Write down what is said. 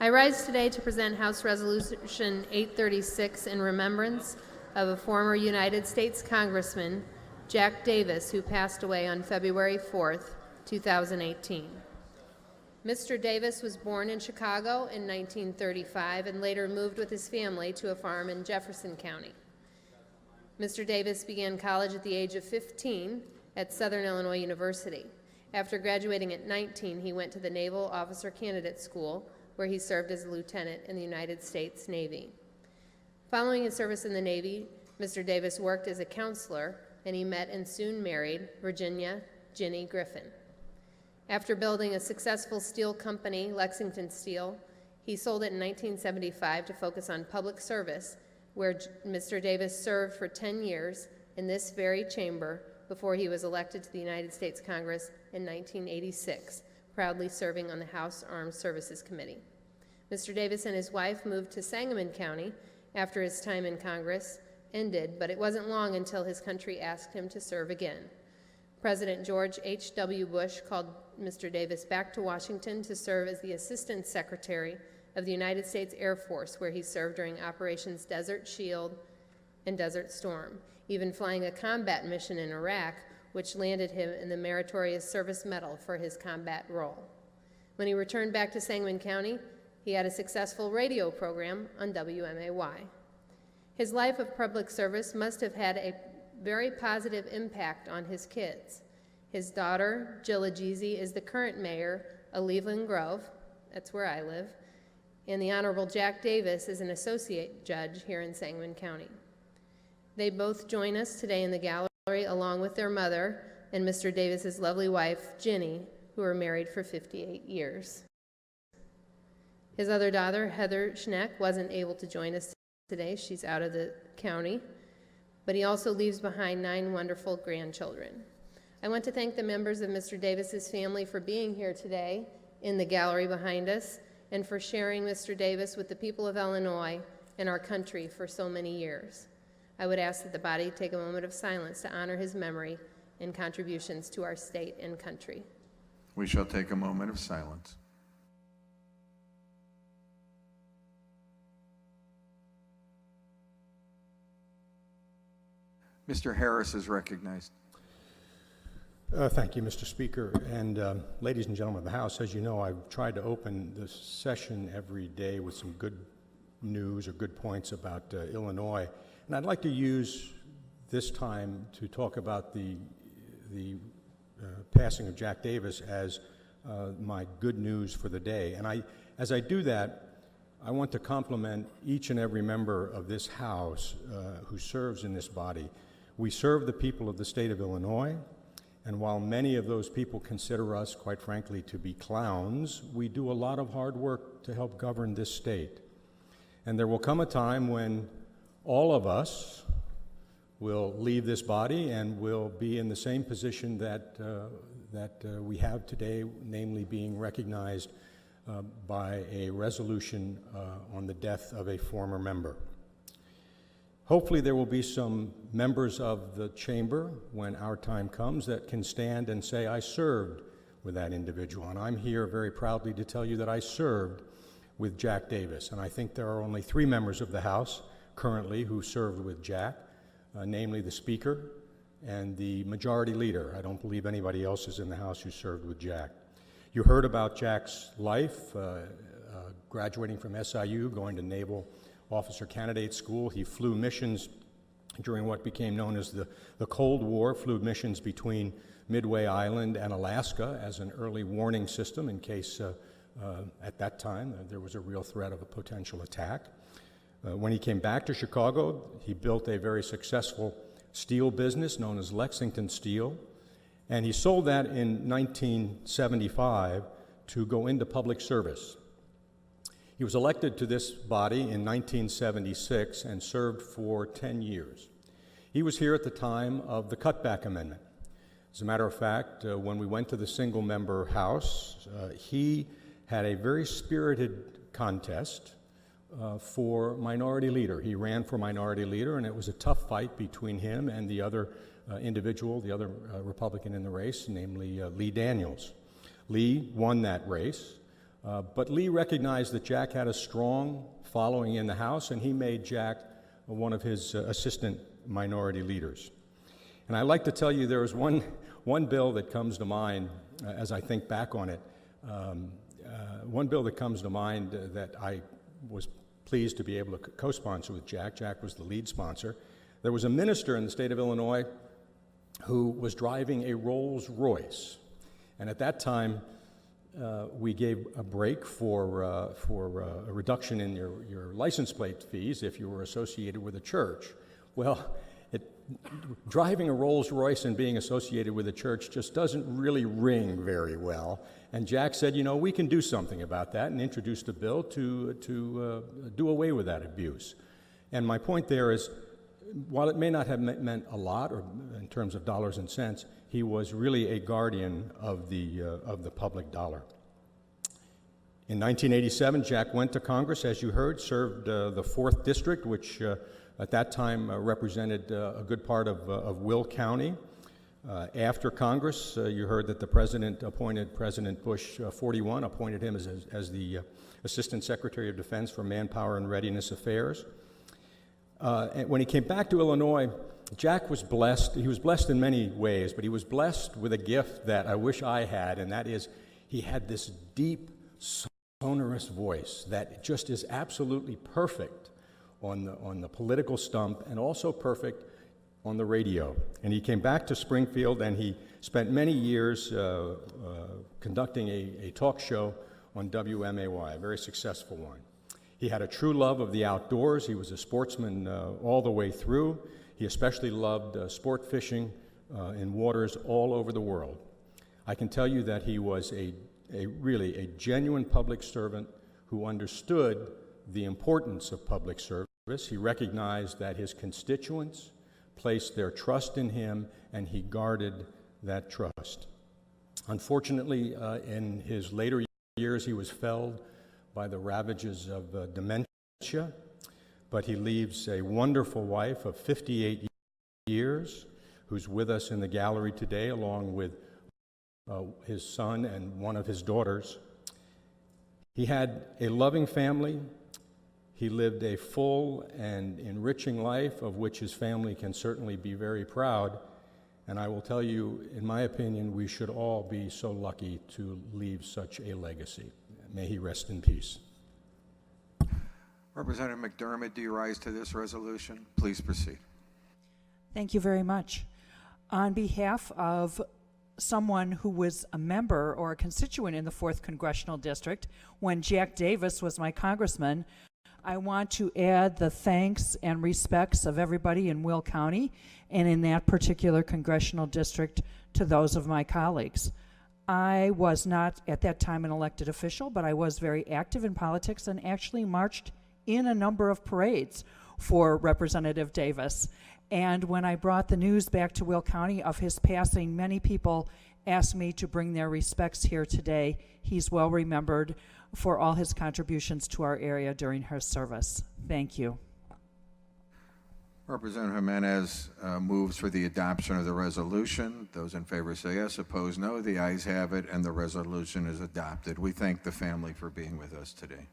I rise today to present House Resolution 836 in remembrance of a former United States Congressman, Jack Davis, who passed away on February 4th, 2018. Mr. Davis was born in Chicago in 1935 and later moved with his family to a farm in Jefferson County. Mr. Davis began college at the age of 15 at Southern Illinois University. After graduating at 19, he went to the Naval Officer Candidate School, where he served as a lieutenant in the United States Navy. Following his service in the Navy, Mr. Davis worked as a counselor, and he met and soon married Virginia Ginny Griffin. After building a successful steel company, Lexington Steel, he sold it in 1975 to focus on public service, where Mr. Davis served for 10 years in this very chamber before he was elected to the United States Congress in 1986, proudly serving on the House Armed Services Committee. Mr. Davis and his wife moved to Sangamon County after his time in Congress ended, but it wasn't long until his country asked him to serve again. President George H.W. Bush called Mr. Davis back to Washington to serve as the Assistant Secretary of the United States Air Force, where he served during Operations Desert Shield and Desert Storm, even flying a combat mission in Iraq, which landed him in the Meritorious Service Medal for his combat role. When he returned back to Sangamon County, he had a successful radio program on WMAY. His life of public service must have had a very positive impact on his kids. His daughter, Jill Egizii, is the current mayor of Leland Grove, that's where I live, and the Honorable Jack Davis is an associate judge here in Sangamon County. They both join us today in the gallery along with their mother and Mr. Davis's lovely wife, Ginny, who were married for 58 years. His other daughter, Heather Schenck, wasn't able to join us today. She's out of the county, but he also leaves behind 9 wonderful grandchildren. I want to thank the members of Mr. Davis's family for being here today in the gallery behind us and for sharing Mr. Davis with the people of Illinois and our country for so many years. I would ask that the body take a moment of silence to honor his memory and contributions to our state and country. We shall take a moment of silence. Mr. Harris is recognized. Thank you, Mr. Speaker. And ladies and gentlemen of the House, as you know, I've tried to open this session every day with some good news or good points about Illinois. And I'd like to use this time to talk about the passing of Jack Davis as my good news for the day. And as I do that, I want to compliment each and every member of this House who serves in this body. We serve the people of the state of Illinois, and while many of those people consider us, quite frankly, to be clowns, we do a lot of hard work to help govern this state. And there will come a time when all of us will leave this body and will be in the same position that we have today, namely being recognized by a resolution on the death of a former member. Hopefully there will be some members of the chamber when our time comes that can stand and say, I served with that individual. And I'm here very proudly to tell you that I served with Jack Davis. And I think there are only 3 members of the House currently who served with Jack, namely the Speaker and the Majority Leader. I don't believe anybody else is in the House who served with Jack. You heard about Jack's life, graduating from SIU, going to Naval Officer Candidate School. He flew missions during what became known as the Cold War, flew missions between Midway Island and Alaska as an early warning system in case at that time there was a real threat of a potential attack. When he came back to Chicago, he built a very successful steel business known as Lexington Steel, and he sold that in 1975 to go into public service. He was elected to this body in 1976 and served for 10 years. He was here at the time of the Cutback Amendment. As a matter of fact, when we went to the single-member House, he had a very spirited contest for minority leader. He ran for minority leader, and it was a tough fight between him and the other individual, the other Republican in the race, namely Lee Daniels. Lee won that race. But Lee recognized that Jack had a strong following in the House, and he made Jack one of his assistant minority leaders. And I like to tell you there was one bill that comes to mind as I think back on it. One bill that comes to mind that I was pleased to be able to co-sponsor with Jack. Jack was the lead sponsor. There was a minister in the state of Illinois who was driving a Rolls Royce. And at that time, we gave a break for a reduction in your license plate fees if you were associated with a church. Well, driving a Rolls Royce and being associated with a church just doesn't really ring very well. And Jack said, you know, we can do something about that, and introduced a bill to do away with that abuse. And my point there is, while it may not have meant a lot, or in terms of dollars and cents, he was really a guardian of the public dollar. In 1987, Jack went to Congress, as you heard, served the 4th District, which at that time represented a good part of Will County. After Congress, you heard that the president appointed President Bush 41, appointed him as the Assistant Secretary of Defense for Manpower and Readiness Affairs. And when he came back to Illinois, Jack was blessed. He was blessed in many ways, but he was blessed with a gift that I wish I had, and that is he had this deep, sonorous voice that just is absolutely perfect on the political stump and also perfect on the radio. And he came back to Springfield, and he spent many years conducting a talk show on WMAY, a very successful one. He had a true love of the outdoors. He was a sportsman all the way through. He especially loved sport fishing in waters all over the world. I can tell you that he was really a genuine public servant who understood the importance of public service. He recognized that his constituents placed their trust in him, and he guarded that trust. Unfortunately, in his later years, he was felled by the ravages of dementia, but he leaves a wonderful wife of 58 years who's with us in the gallery today, along with his son and one of his daughters. He had a loving family. He lived a full and enriching life of which his family can certainly be very proud. And I will tell you, in my opinion, we should all be so lucky to leave such a legacy. May he rest in peace. Representative McDermott, do you rise to this resolution? Please proceed. Thank you very much. On behalf of someone who was a member or a constituent in the 4th Congressional District when Jack Davis was my congressman, I want to add the thanks and respects of everybody in Will County and in that particular congressional district to those of my colleagues. I was not at that time an elected official, but I was very active in politics and actually marched in a number of parades for Representative Davis. And when I brought the news back to Will County of his passing, many people asked me to bring their respects here today. He's well remembered for all his contributions to our area during her service. Thank you. Representative Jimenez moves for the adoption of the resolution. Those in favor say yes, opposed no. The ayes have it, and the resolution is adopted. We thank the family for being with us today.